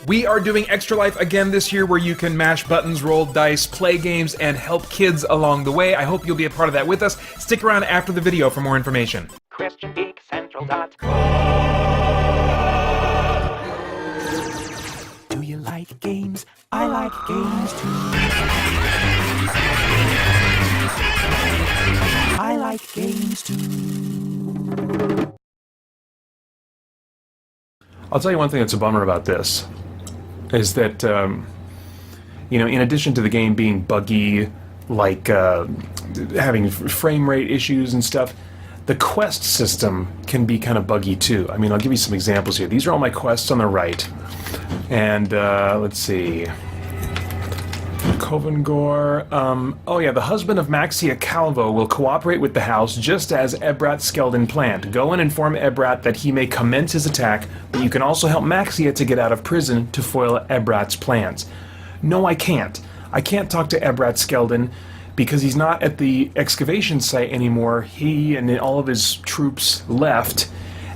We are doing Extra Life again this year, where you can mash buttons, roll dice, play games, and help kids along the way. I hope you'll be a part of that with us. Stick around after the video for more information. Do you like games? I like games too. I like games too. I'll tell you one thing that's a bummer about this, is that, you know, in addition to the game being buggy, like having frame rate issues and stuff, the quest system can be kind of buggy too. I mean, I'll give you some examples here. These are all my quests on the right. And, let's see. Kovengor. Oh yeah, the husband of Maxia Calvo will cooperate with the house just as Ebrat Skeldon planned. Go and inform Ebrat that he may commence his attack, but you can also help Maxia to get out of prison to foil Ebrat's plans. No, I can't. I can't talk to Ebrat Skeldon because he's not at the excavation site anymore. He and all of his troops left,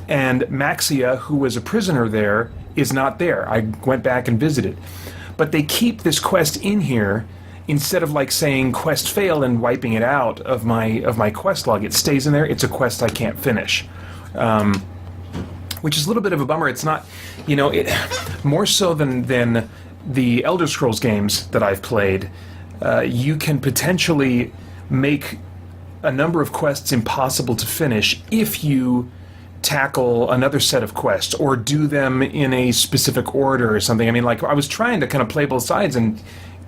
and Maxia, who was a prisoner there, is not there. I went back and visited. But they keep this quest in here instead of like saying quest failed and wiping it out of my quest log. It stays in there. It's a quest I can't finish, which is a little bit of a bummer. It's not, you know, it more so than the Elder Scrolls games that I've played. You can potentially make a number of quests impossible to finish if you tackle another set of quests or do them in a specific order or something. I mean, like, I was trying to kind of play both sides and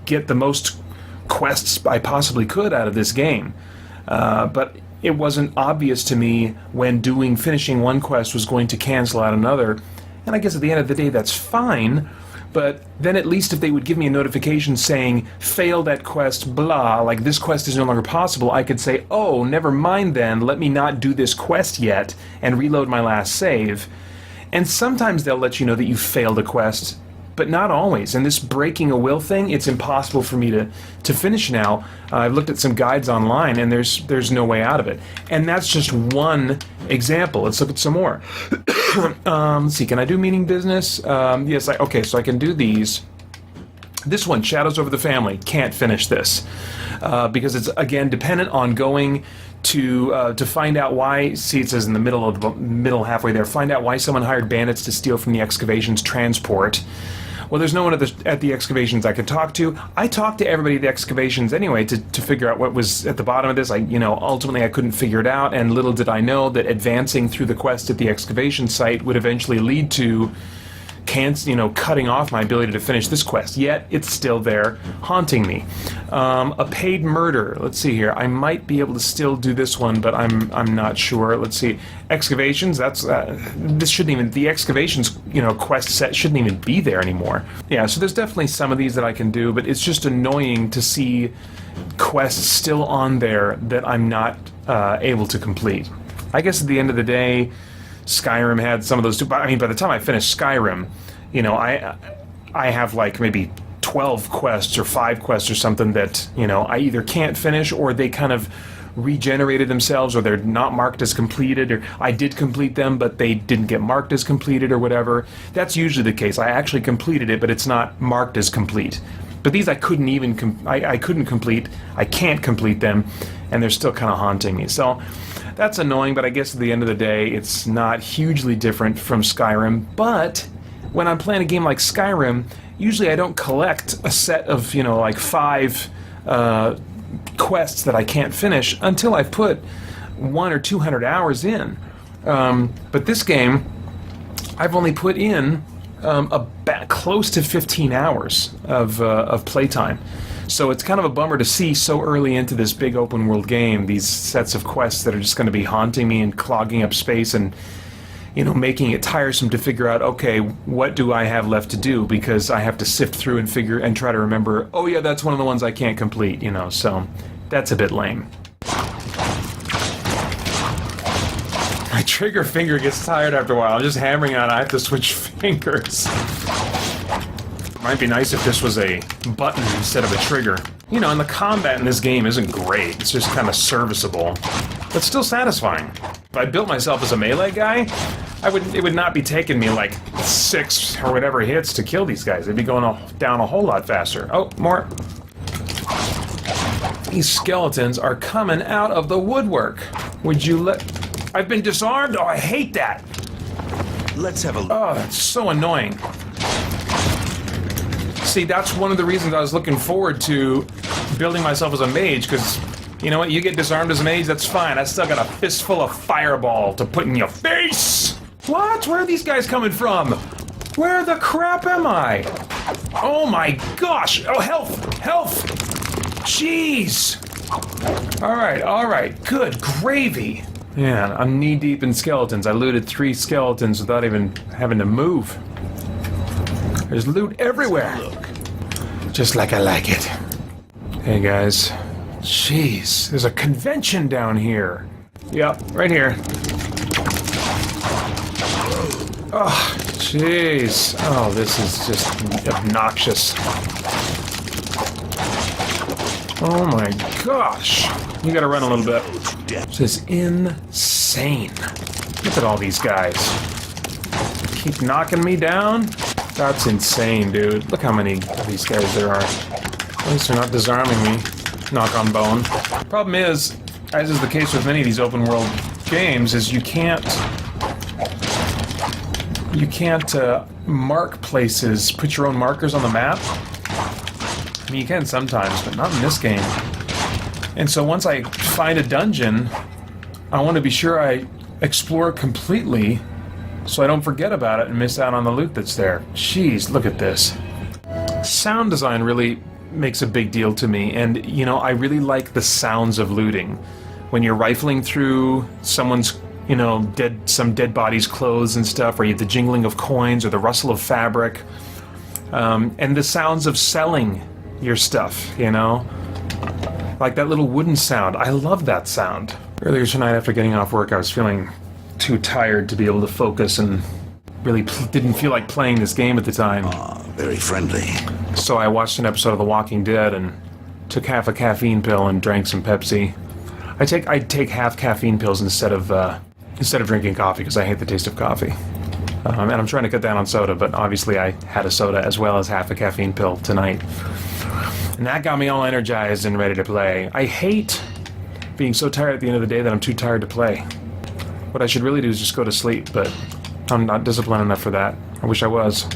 get the most quests I possibly could out of this game, but it wasn't obvious to me when finishing one quest was going to cancel out another. And I guess at the end of the day that's fine, but then at least if they would give me a notification saying failed at quest blah, like this quest is no longer possible, I could say, oh, never mind then, let me not do this quest yet and reload my last save. And sometimes they'll let you know that you failed a quest, but not always. And this breaking a will thing, it's impossible for me to finish now. I've looked at some guides online and there's no way out of it. And that's just one example. Let's look at some more. Let's see, can I do meaning business? Yes, okay, so I can do these. This one, Shadows Over the Family, can't finish this because it's, again, dependent on going to find out why. See, it says in the middle halfway there, find out why someone hired bandits to steal from the excavation's transport. Well, there's no one at the excavations I could talk to. I talked to everybody at the excavations anyway to figure out what was at the bottom of this. Ultimately I couldn't figure it out, and little did I know that advancing through the quest at the excavation site would eventually lead to cutting off my ability to finish this quest. Yet it's still there, haunting me. A paid murder. Let's see here. I might be able to still do this one, but I'm not sure. Let's see. Excavations. That's this shouldn't even. The excavations quest set shouldn't even be there anymore. Yeah. So there's definitely some of these that I can do, but it's just annoying to see quests still on there that I'm not able to complete. I guess at the end of the day, Skyrim had some of those too. But I mean, by the time I finished Skyrim, I have like maybe 12 quests or 5 quests or something that I either can't finish, or they kind of regenerated themselves, or they're not marked as completed, or I did complete them but they didn't get marked as completed or whatever. That's usually the case. I actually completed it, but it's not marked as complete. But these I couldn't even I couldn't complete. I can't complete them, and they're still kind of haunting me. So that's annoying, but I guess at the end of the day, it's not hugely different from Skyrim. But when I'm playing a game like Skyrim, usually I don't collect a set of, like 5 quests that I can't finish until I've put 100 or 200 hours in. But this game, I've only put in close to 15 hours of playtime. So it's kind of a bummer to see so early into this big open world game these sets of quests that are just going to be haunting me and clogging up space and making it tiresome to figure out, okay, what do I have left to do, because I have to sift through and try to remember, oh yeah, that's one of the ones I can't complete, so that's a bit lame. My trigger finger gets tired after a while. I'm just hammering on it. I have to switch fingers. Might be nice if this was a button instead of a trigger. And the combat in this game isn't great. It's just kind of serviceable, but still satisfying. If I built myself as a melee guy, it would not be taking me like 6 or whatever hits to kill these guys. They'd be going down a whole lot faster. Oh, more. These skeletons are coming out of the woodwork. Would you let... I've been disarmed? Oh, I hate that. Let's have a look. Oh, it's so annoying. See, that's one of the reasons I was looking forward to building myself as a mage, because, you know what, you get disarmed as a mage, that's fine. I still got a fistful of fireball to put in your face! What? Where are these guys coming from? Where the crap am I? Oh my gosh! Oh, health! Health! Jeez! Alright, good gravy! Man, I'm knee-deep in skeletons. I looted 3 skeletons without even having to move. There's loot everywhere! Just like I like it. Hey guys. Jeez, there's a convention down here. Yep, right here. Oh, jeez. Oh, this is just obnoxious. Oh my gosh. You gotta run a little bit. This is insane. Look at all these guys. Keep knocking me down? That's insane, dude. Look how many of these guys there are. At least they're not disarming me. Knock on bone. Problem is, as is the case with many of these open world games, is you can't mark places, put your own markers on the map. I mean, you can sometimes, but not in this game. And so once I find a dungeon, I want to be sure I explore it completely so I don't forget about it and miss out on the loot that's there. Jeez, look at this. Sound design really makes a big deal to me, and, you know, I really like the sounds of looting. When you're rifling through someone's, you know, some dead body's clothes and stuff, or you have the jingling of coins or the rustle of fabric, and the sounds of selling your stuff, you know? Like that little wooden sound. I love that sound. Earlier tonight after getting off work, I was feeling too tired to be able to focus and really didn't feel like playing this game at the time. Very friendly. So I watched an episode of The Walking Dead and took half a caffeine pill and drank some Pepsi. I take half caffeine pills instead of drinking coffee because I hate the taste of coffee. And I'm trying to cut down on soda, but obviously I had a soda as well as half a caffeine pill tonight. And that got me all energized and ready to play. I hate being so tired at the end of the day that I'm too tired to play. What I should really do is just go to sleep, but I'm not disciplined enough for that. I wish I was.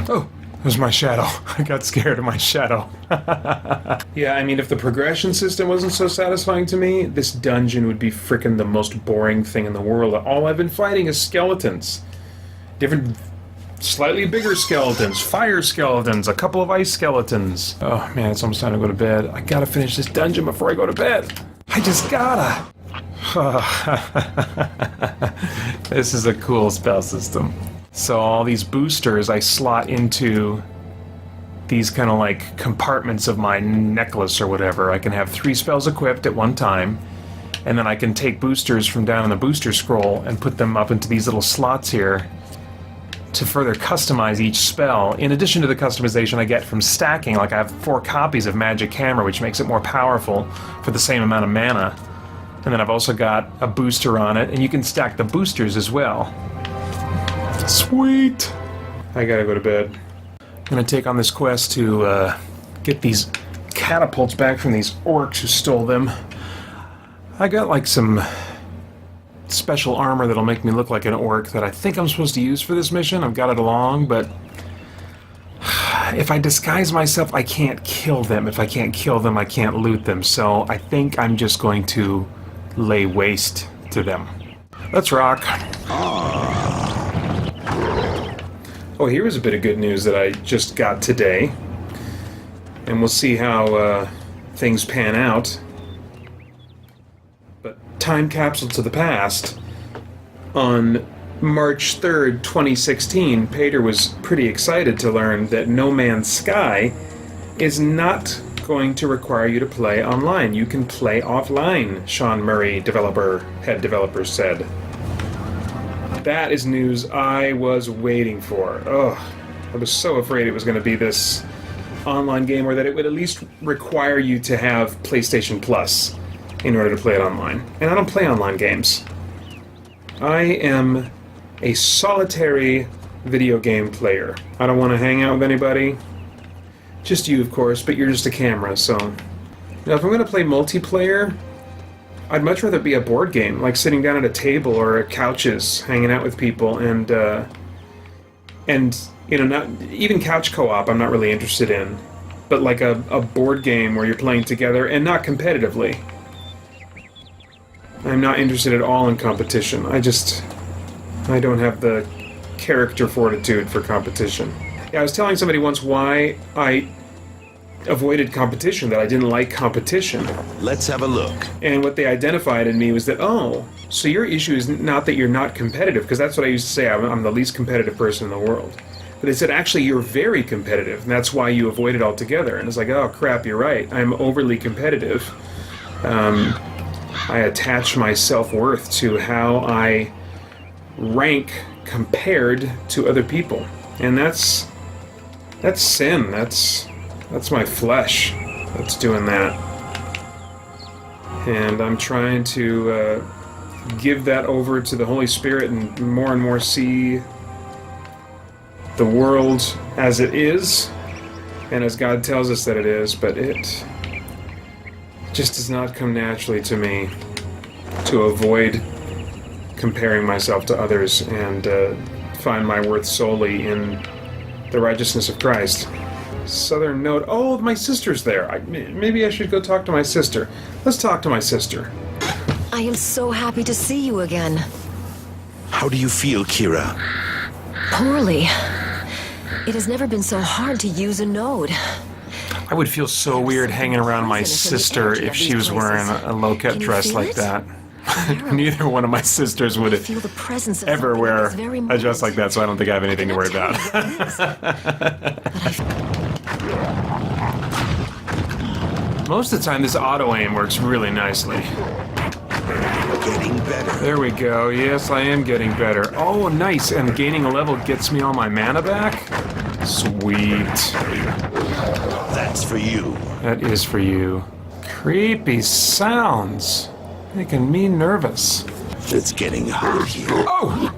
Oh, there's my shadow. I got scared of my shadow. Yeah, I mean, if the progression system wasn't so satisfying to me, this dungeon would be frickin' the most boring thing in the world. All I've been fighting is skeletons. Different, slightly bigger skeletons, fire skeletons, a couple of ice skeletons. Oh man, it's almost time to go to bed. I gotta finish this dungeon before I go to bed. I just gotta. This is a cool spell system. So all these boosters I slot into these kind of like compartments of my necklace or whatever. I can have 3 spells equipped at one time, and then I can take boosters from down in the booster scroll and put them up into these little slots here to further customize each spell, in addition to the customization I get from stacking. Like I have 4 copies of Magic Hammer, which makes it more powerful for the same amount of mana. And then I've also got a booster on it, and you can stack the boosters as well. Sweet! I gotta go to bed. I'm gonna take on this quest to get these catapults back from these orcs who stole them. I got like some special armor that'll make me look like an orc that I think I'm supposed to use for this mission. I've got it along, but if I disguise myself, I can't kill them. If I can't kill them, I can't loot them. So I think I'm just going to lay waste to them. Let's rock. Oh, here was a bit of good news that I just got today. And we'll see how things pan out. But time capsule to the past. On March 3rd, 2016, Pater was pretty excited to learn that No Man's Sky is not going to require you to play online. You can play offline, Sean Murray, head developer, said. That is news I was waiting for. Ugh, I was so afraid it was going to be this online game, or that it would at least require you to have PlayStation Plus in order to play it online. And I don't play online games. I am a solitary video game player. I don't want to hang out with anybody. Just you, of course, but you're just a camera, so... Now, if I'm going to play multiplayer, I'd much rather be a board game, like sitting down at a table or at couches, hanging out with people, and you know, not even couch co-op I'm not really interested in, but like a board game where you're playing together and not competitively. I'm not interested at all in competition. I don't have the character fortitude for competition. Yeah, I was telling somebody once why I avoided competition, that I didn't like competition. Let's have a look. And what they identified in me was that, oh, so your issue is not that you're not competitive, because that's what I used to say, I'm the least competitive person in the world. But they said, actually, you're very competitive, and that's why you avoid it altogether. And it's like, oh, crap, you're right. I'm overly competitive. I attach my self-worth to how I rank compared to other people. And that's sin. That's my flesh that's doing that. And I'm trying to give that over to the Holy Spirit and more see the world as it is, and as God tells us that it is, but it just does not come naturally to me to avoid comparing myself to others and find my worth solely in the righteousness of Christ. Southern note. Oh, my sister's there. Maybe I should go talk to my sister. Let's talk to my sister. I am so happy to see you again. How do you feel, Kira? Poorly. It has never been so hard to use a node. I would feel so weird hanging around my sister if she was wearing a low-cut dress like that. Neither one of my sisters would ever wear a dress like that, so I don't think I have anything to worry about. Most of the time, this auto-aim works really nicely. Getting better. There we go. Yes, I am getting better. Oh, nice. And gaining a level gets me all my mana back? Sweet. That's for you. That is for you. Creepy sounds. Making me nervous. It's getting hot here. Oh!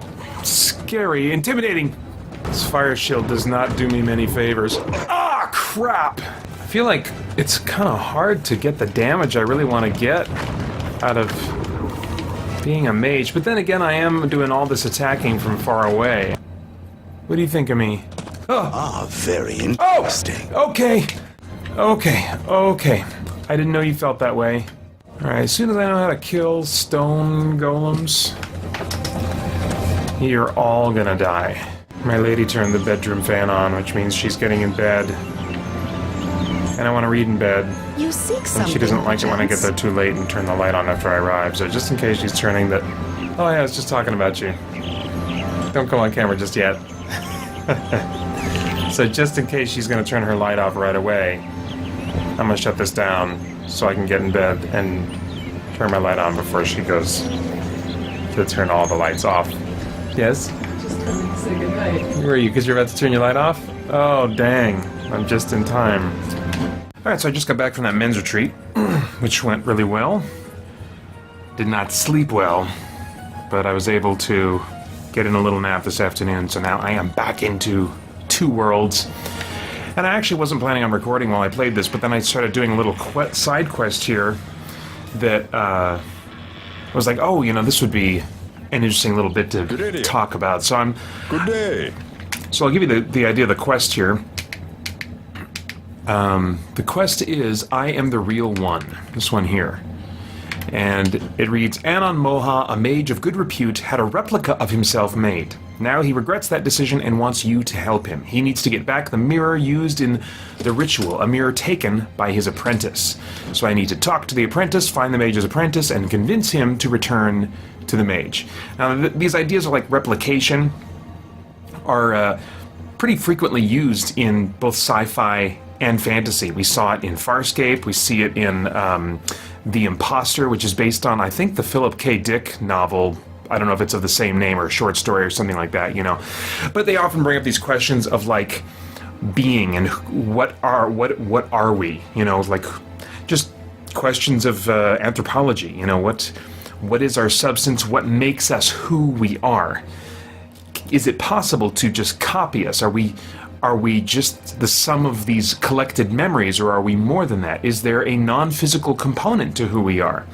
Scary. Intimidating. This fire shield does not do me many favors. Ah, crap! I feel like it's kind of hard to get the damage I really want to get out of being a mage. But then again, I am doing all this attacking from far away. What do you think of me? Ah, very interesting. Oh! Okay. I didn't know you felt that way. Alright, as soon as I know how to kill stone golems, you're all gonna die. My lady turned the bedroom fan on, which means she's getting in bed. And I want to read in bed. You seek And something. she doesn't like it when I get there too late and turn the light on after I arrive, so just in case she's turning that... Oh yeah, I was just talking about you. Don't come on camera just yet. So just in case she's gonna turn her light off right away, I'm gonna shut this down so I can get in bed and turn my light on before she goes to turn all the lights off. Yes? Just coming to say goodnight. Where are you? Because you're about to turn your light off? Oh, dang. I'm just in time. Alright, so I just got back from that men's retreat, which went really well. Did not sleep well, but I was able to get in a little nap this afternoon, so now I am back into Two Worlds. And I actually wasn't planning on recording while I played this, but then I started doing a little side quest here that was like, oh, you know, this would be an interesting little bit to talk about. So Good day. So I'll give you the idea of the quest here. The quest is, I am the real one. This one here. And it reads, Anon Moha, a mage of good repute, had a replica of himself made. Now he regrets that decision and wants you to help him. He needs to get back the mirror used in the ritual, a mirror taken by his apprentice. So I need to talk to the apprentice, find the mage's apprentice, and convince him to return to the mage. Now these ideas of like replication are pretty frequently used in both sci-fi and fantasy. We saw it in Farscape, we see it in The Imposter, which is based on, I think, the Philip K. Dick novel. I don't know if it's of the same name or a short story or something like that, you know. But they often bring up these questions of like being and what are we, you know, like just questions of anthropology, you know, what What is our substance? What makes us who we are? Is it possible to just copy us? Are we just the sum of these collected memories, or are we more than that? Is there a non-physical component to who we are?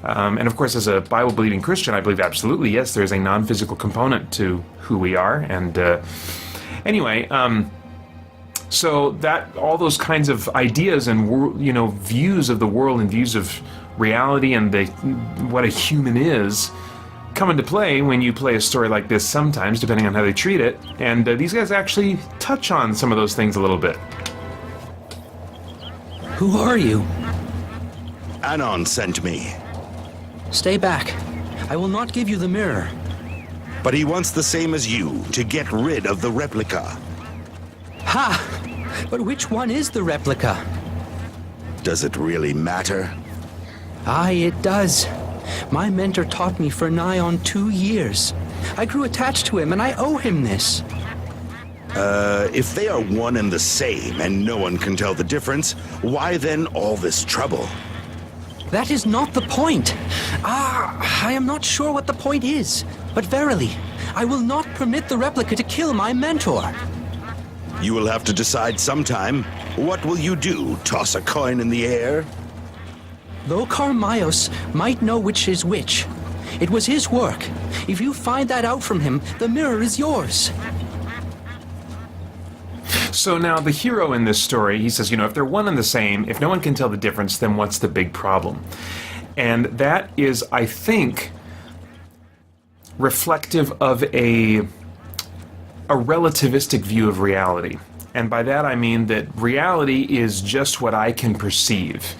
And of course, as a Bible-believing Christian, I believe absolutely, yes, there's a non-physical component to who we are. And anyway, so that all those kinds of ideas and views of the world and views of reality and what a human is come into play when you play a story like this sometimes, depending on how they treat it. And these guys actually touch on some of those things a little bit. Who are you? Anon sent me, Stay back. I will not give you the mirror. but he wants the same as you, to get rid of the replica. Ha! But which one is the replica? Does it really matter? Aye, it does. My mentor taught me for nigh on 2 years. I grew attached to him, and I owe him this. If they are one and the same, and no one can tell the difference, why then all this trouble? That is not the point. I am not sure what the point is. But verily, I will not permit the replica to kill my mentor. You will have to decide sometime. What will you do? Toss a coin in the air? Though Carmios might know which is which, it was his work. If you find that out from him, the mirror is yours. So now the hero in this story, he says, if they're one and the same, if no one can tell the difference, then what's the big problem? And that is, I think, reflective of a relativistic view of reality. And by that I mean that reality is just what I can perceive.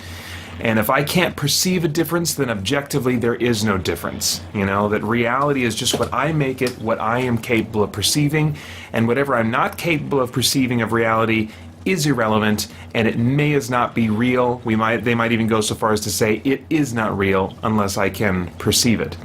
And if I can't perceive a difference, then objectively there is no difference. That reality is just what I make it, what I am capable of perceiving, and whatever I'm not capable of perceiving of reality is irrelevant, and it may as not be real. They might even go so far as to say it is not real unless I can perceive it.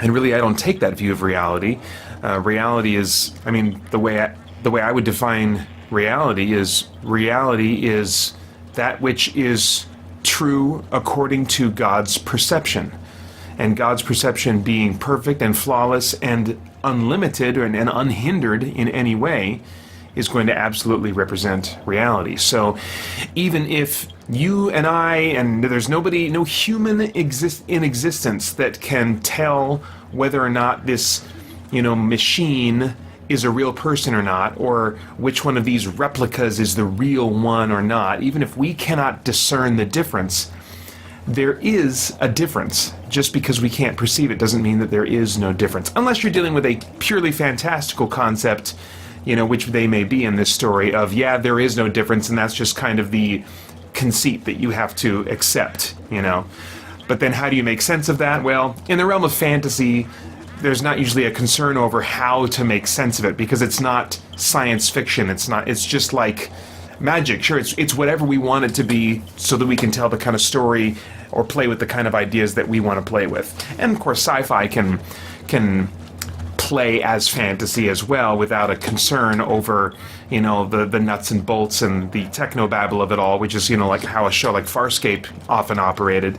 And really, I don't take that view of reality. Reality is, the way I would define reality is that which is true according to God's perception. And God's perception being perfect and flawless and unlimited and unhindered in any way is going to absolutely represent reality. So even if you and I, and there's no human in existence that can tell whether or not this, machine is a real person or not, or which one of these replicas is the real one or not, even if we cannot discern the difference, there is a difference. Just because we can't perceive it doesn't mean that there is no difference. Unless you're dealing with a purely fantastical concept, which they may be in this story of, there is no difference, and that's just kind of the conceit that you have to accept, But then how do you make sense of that? Well, in the realm of fantasy, there's not usually a concern over how to make sense of it, because it's not science fiction. It's just like magic. Sure, it's whatever we want it to be so that we can tell the kind of story or play with the kind of ideas that we want to play with. And of course, sci-fi can play as fantasy as well without a concern over, the nuts and bolts and the technobabble of it all, which is, like how a show like Farscape often operated.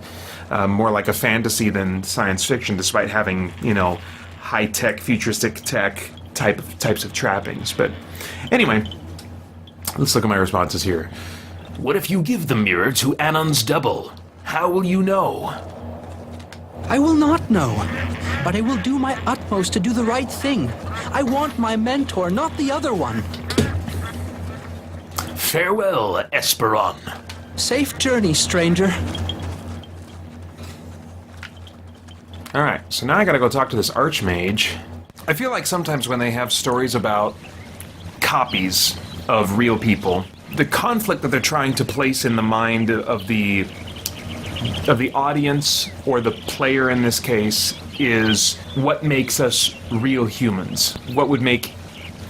More like a fantasy than science fiction, despite having, high-tech, futuristic tech types of trappings. But anyway, let's look at my responses here. What if you give the mirror to Anon's double? How will you know? I will not know, but I will do my utmost to do the right thing. I want my mentor, not the other one. Farewell, Esperon. Safe journey, stranger. Alright, so now I gotta go talk to this Archmage. I feel like sometimes when they have stories about copies of real people, the conflict that they're trying to place in the mind of the audience, or the player in this case, is what makes us real humans. What would make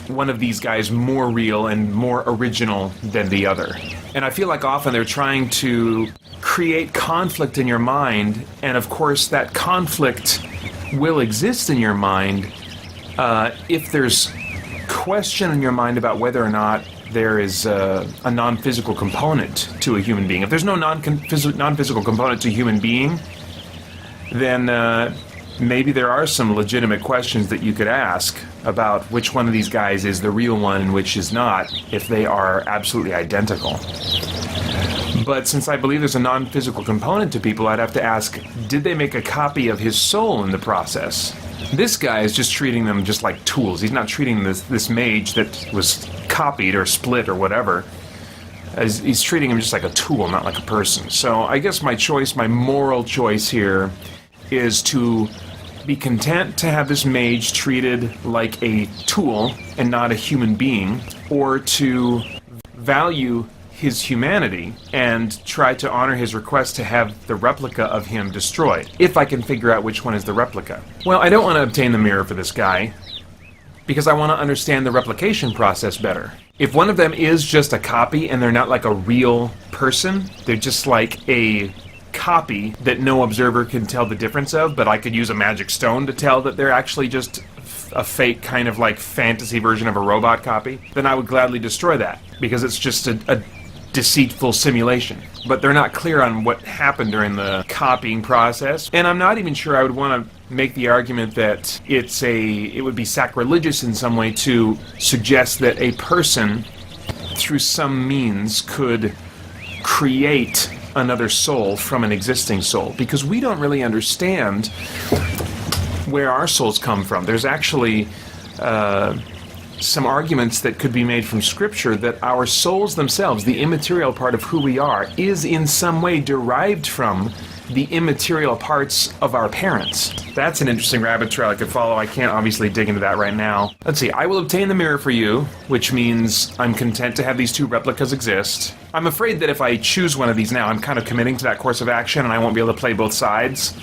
one of these guys more real and more original than the other. And I feel like often they're trying to create conflict in your mind, and of course that conflict will exist in your mind if there's question in your mind about whether or not there is a non-physical component to a human being. If there's no non-physical component to a human being, then maybe there are some legitimate questions that you could ask about which one of these guys is the real one and which is not, if they are absolutely identical. But since I believe there's a non-physical component to people, I'd have to ask, did they make a copy of his soul in the process? This guy is just treating them just like tools. He's not treating this mage that was copied or split or whatever. He's treating him just like a tool, not like a person. So I guess my choice, my moral choice here, is to be content to have this mage treated like a tool and not a human being, or to value his humanity and try to honor his request to have the replica of him destroyed, if I can figure out which one is the replica. Well, I don't want to obtain the mirror for this guy, because I want to understand the replication process better. If one of them is just a copy and they're not like a real person, they're just like a copy that no observer can tell the difference of, but I could use a magic stone to tell that they're actually just a fake kind of like fantasy version of a robot copy, then I would gladly destroy that, because it's just a deceitful simulation. But they're not clear on what happened during the copying process, and I'm not even sure I would want to make the argument that it would be sacrilegious in some way to suggest that a person through some means could create another soul from an existing soul, because we don't really understand where our souls come from. There's actually some arguments that could be made from Scripture that our souls themselves, the immaterial part of who we are, is in some way derived from the immaterial parts of our parents. That's an interesting rabbit trail I could follow. I can't obviously dig into that right now. Let's see, I will obtain the mirror for you, which means I'm content to have these two replicas exist. I'm afraid that if I choose one of these now, I'm kind of committing to that course of action and I won't be able to play both sides.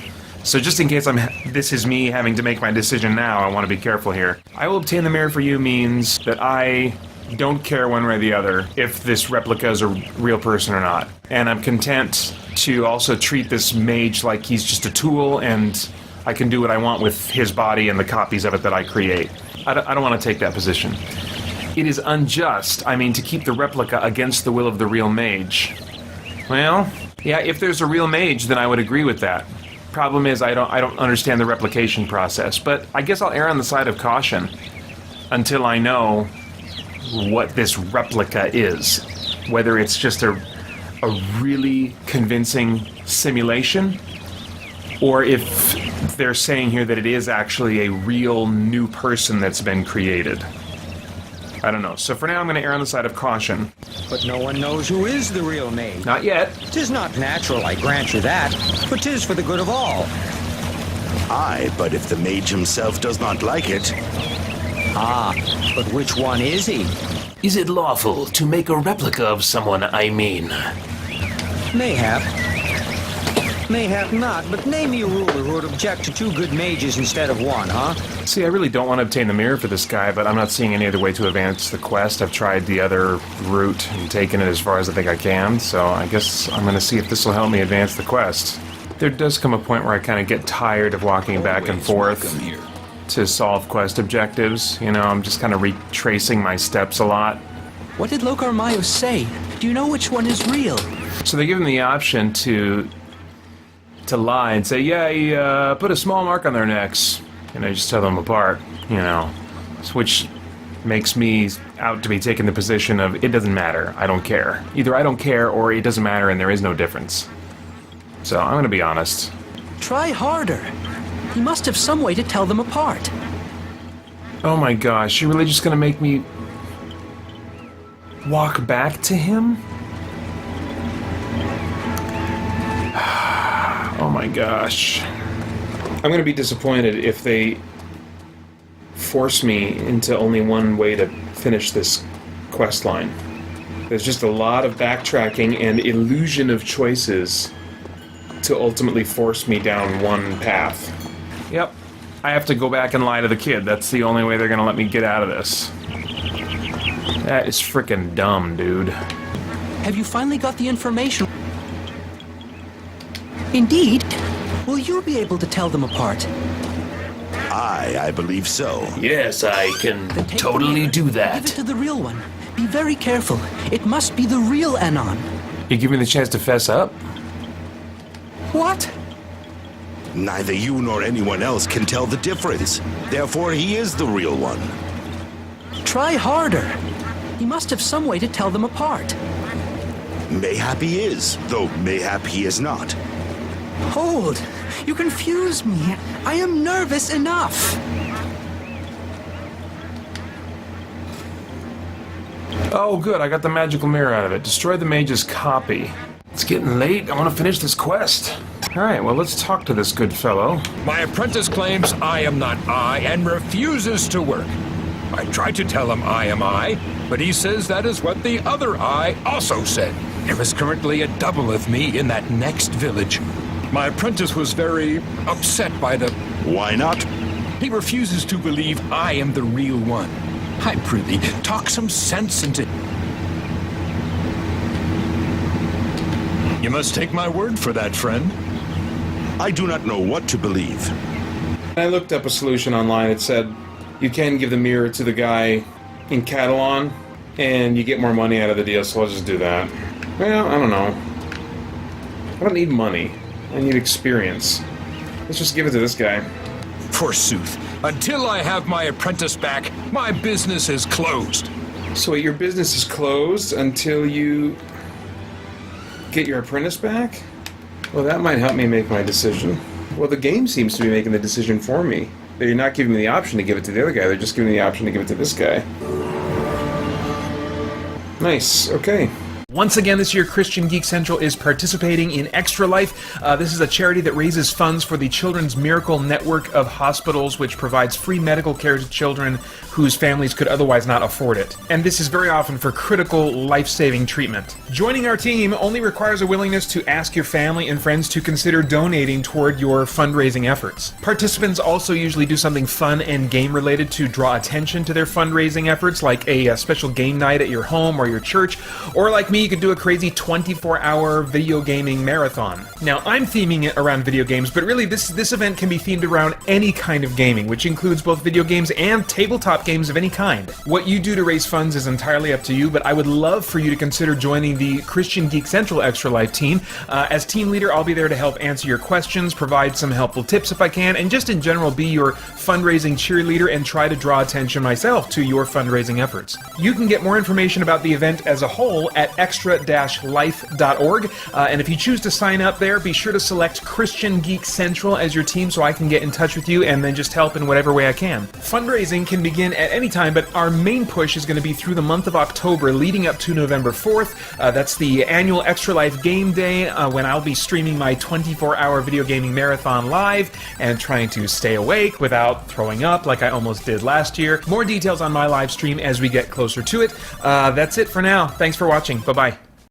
So just in case this is me having to make my decision now, I want to be careful here. I will obtain the mirror for you means that I don't care one way or the other if this replica is a real person or not. And I'm content to also treat this mage like he's just a tool and I can do what I want with his body and the copies of it that I create. I don't want to take that position. It is unjust, to keep the replica against the will of the real mage. Well, yeah, if there's a real mage, then I would agree with that. Problem is, I don't understand the replication process, but I guess I'll err on the side of caution until I know what this replica is. Whether it's just a really convincing simulation, or if they're saying here that it is actually a real new person that's been created. I don't know. So for now, I'm going to err on the side of caution. But no one knows who is the real mage. Not yet. 'Tis not natural, I grant you that, but 'tis for the good of all. Aye, but if the mage himself does not like it... Ah, but which one is he? Is it lawful to make a replica of someone, Mayhap. Mayhap not, but name me a ruler who would object to two good mages instead of one, huh? See, I really don't want to obtain the mirror for this guy, but I'm not seeing any other way to advance the quest. I've tried the other route and taken it as far as I think I can, so I guess I'm going to see if this will help me advance the quest. There does come a point where I kind of get tired of walking back and forth to solve quest objectives. I'm just kind of retracing my steps a lot. What did Lokar Mayo say? Do you know which one is real? So they give them the option to lie and say, yeah, he put a small mark on their necks. And I just tell them apart, which makes me out to be taking the position of, it doesn't matter, I don't care. Either I don't care or it doesn't matter and there is no difference. So I'm going to be honest. Try harder. He must have some way to tell them apart. Oh my gosh, you're really just going to make me walk back to him? Oh my gosh. I'm going to be disappointed if they force me into only one way to finish this quest line. There's just a lot of backtracking and illusion of choices to ultimately force me down one path. Yep, I have to go back and lie to the kid. That's the only way they're going to let me get out of this. That is frickin' dumb, dude. Have you finally got the information? Indeed. Will you be able to tell them apart? Aye, I believe so. Yes, I can Then take totally the do mirror, that. Give it to the real one. Be very careful. It must be the real Anon. You give me the chance to fess up? What? Neither you nor anyone else can tell the difference. Therefore, he is the real one. Try harder. He must have some way to tell them apart. Mayhap he is, though mayhap he is not. Hold! You confuse me. I am nervous enough. Oh, good. I got the magical mirror out of it. Destroy the mage's copy. It's getting late. I want to finish this quest. All right, well, let's talk to this good fellow. My apprentice claims I am not I and refuses to work. I tried to tell him I am I, but he says that is what the other I also said. There is currently a double of me in that next village. My apprentice was very upset by the... Why not? He refuses to believe I am the real one. I prithee, talk some sense into... You must take my word for that, friend. I do not know what to believe. I looked up a solution online. It said you can give the mirror to the guy in Catalan, and you get more money out of the deal, so I'll just do that. Well, I don't know. I don't need money. I need experience. Let's just give it to this guy. Forsooth, until I have my apprentice back, my business is closed. So wait, your business is closed until you get your apprentice back? Well, that might help me make my decision. Well, the game seems to be making the decision for me. They're not giving me the option to give it to the other guy, they're just giving me the option to give it to this guy. Nice, okay. Once again this year, Christian Geek Central is participating in Extra Life. This is a charity that raises funds for the Children's Miracle Network of Hospitals, which provides free medical care to children whose families could otherwise not afford it. And this is very often for critical, life-saving treatment. Joining our team only requires a willingness to ask your family and friends to consider donating toward your fundraising efforts. Participants also usually do something fun and game-related to draw attention to their fundraising efforts, like a special game night at your home or your church, or like me, you could do a crazy 24-hour video gaming marathon. Now, I'm theming it around video games, but really this event can be themed around any kind of gaming, which includes both video games and tabletop games of any kind. What you do to raise funds is entirely up to you, but I would love for you to consider joining the Christian Geek Central Extra Life team. As team leader, I'll be there to help answer your questions, provide some helpful tips if I can, and just in general be your fundraising cheerleader and try to draw attention myself to your fundraising efforts. You can get more information about the event as a whole at extra-life.org, and if you choose to sign up there, be sure to select Christian Geek Central as your team so I can get in touch with you and then just help in whatever way I can. Fundraising can begin at any time, but our main push is going to be through the month of October leading up to November 4th. That's the annual Extra Life Game Day, when I'll be streaming my 24-hour video gaming marathon live and trying to stay awake without throwing up like I almost did last year. More details on my live stream as we get closer to it. That's it for now. Thanks for watching. Bye-bye.